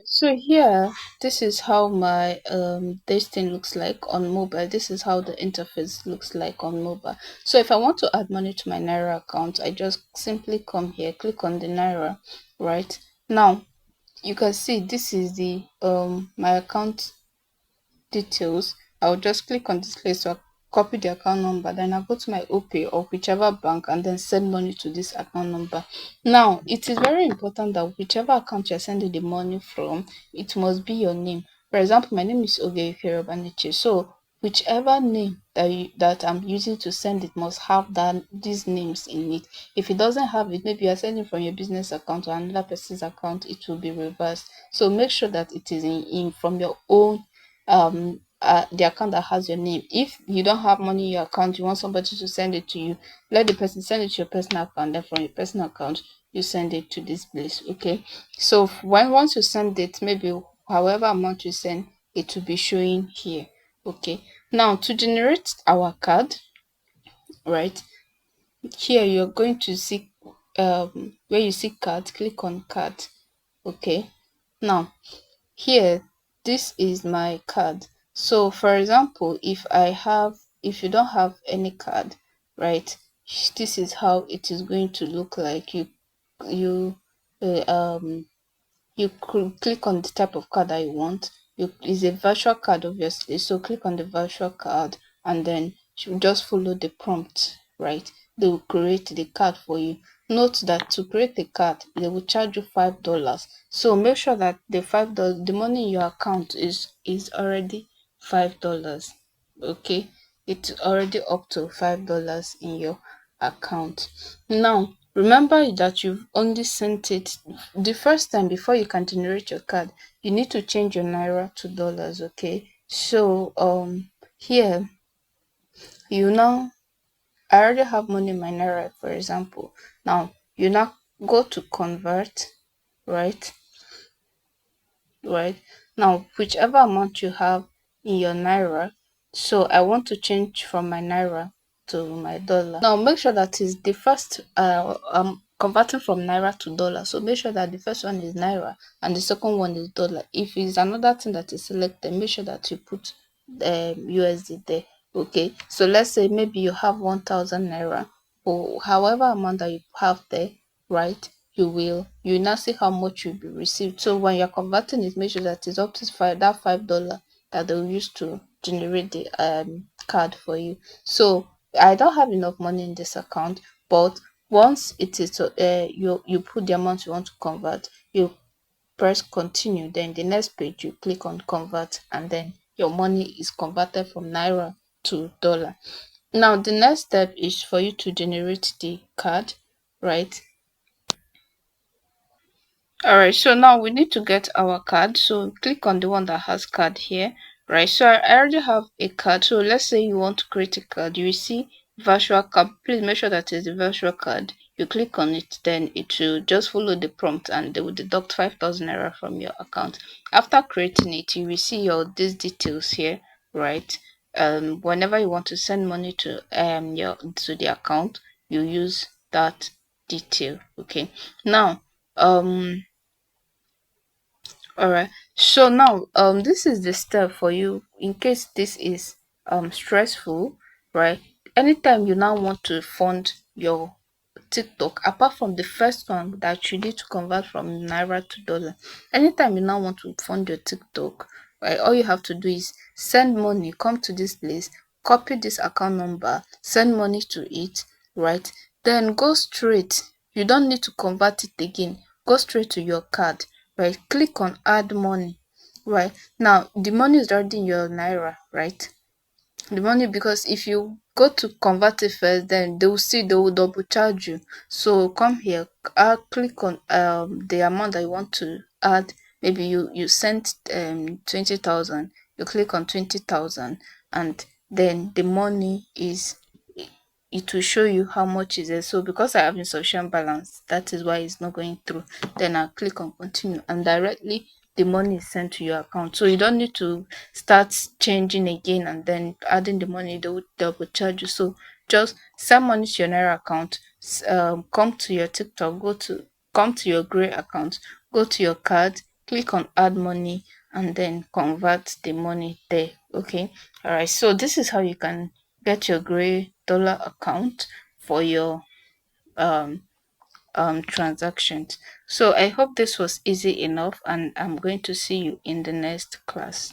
So here, this is how my this thing looks like on mobile. This is how the interface looks like on mobile. So if I want to add money to my Naira account, I just simply come here, click on the Naira, right? Now you can see this is the my account details. I'll just click on this place, so copy the account number, then I'll go to my OPay or whichever bank and then send money to this account number. Now it is very important that whichever account you're sending the money from, it must be your name. For example, my name is Ogeyefere Obaniche, so whichever name that I'm using to send it must have that these names in it. If it doesn't have it, maybe you're sending from your business account or another person's account, it will be reversed. So make sure that it is in from your own the account that has your name. If you don't have money in your account, you want somebody to send it to you, let the person send it to your personal account, then from your personal account you send it to this place. Okay, so when once you send it, maybe however amount you send, it will be showing here. Okay, now to generate our card, right here, you're going to see where you see card, click on card. Okay, now here, this is my card. So for example, if you don't have any card, right, this is how it is going to look like. You uh, um you could click on the type of card that you want. Is a virtual card, obviously, so click on the virtual card and then you just follow the prompt, right? They will create the card for you. Note that to create the card, they will charge you $5, so make sure that the $5, the money in your account is already $5. Okay, it's already up to $5 in your account. Now remember that you've only sent it the first time. Before you can generate your card, you need to change your naira to dollars. Okay, so here you now, I already have money in my naira, for example. Now you now go to convert, right? Right now, whichever amount you have in your naira, so I want to change from my naira to my dollar. Now make sure that is the first I'm converting from naira to dollar, so make sure that the first one is naira and the second one is dollar. If it's another thing that is selected, make sure that you put USD there. Okay, so let's say maybe you have 1000 naira or however amount that you have there, right? You now see how much you'll be received. So when you're converting it, make sure that it's up to $5 that they'll use to generate the card for you. So I don't have enough money in this account, but once it is you put the amount you want to convert, you press continue, then the next page you click on convert, and then your money is converted from naira to dollar. Now the next step is for you to generate the card, right? Alright, so now we need to get our card. So click on the one that has card here, right? So I already have a card. So let's say you want to create a card. You will see virtual card. Please make sure that it's the virtual card. You click on it, then it will just follow the prompt and they will deduct 5,000 naira from your account. After creating it, you will see your these details here, right? Whenever you want to send money to your to the account, you use that detail. Okay. Now alright, so now this is the step for you in case this is stressful, right? Anytime you now want to fund your TikTok, apart from the first one that you need to convert from naira to dollar, anytime you now want to fund your TikTok, right, all you have to do is send money, come to this place, copy this account number, send money to it, right? Then go straight. You don't need to convert it again. Go straight to your card, right? Click on add money, right? Now the money is already in your naira, right? The money, because if you go to convert it first, then they will double charge you. So come here, click on the amount that you want to add. Maybe you sent 20,000, you click on 20,000, and then the money is, it will show you how much is it. So because I have insufficient balance, that is why it's not going through. Then I'll click on continue and directly the money is sent to your account. So you don't need to start changing again and then adding the money, they will double charge you. So just send money to your Naira account, come to your TikTok, come to your Gray account, go to your card, click on add money, and then convert the money there. Okay, all right, so this is how you can get your Gray dollar account for your um transactions. So I hope this was easy enough, and I'm going to see you in the next class.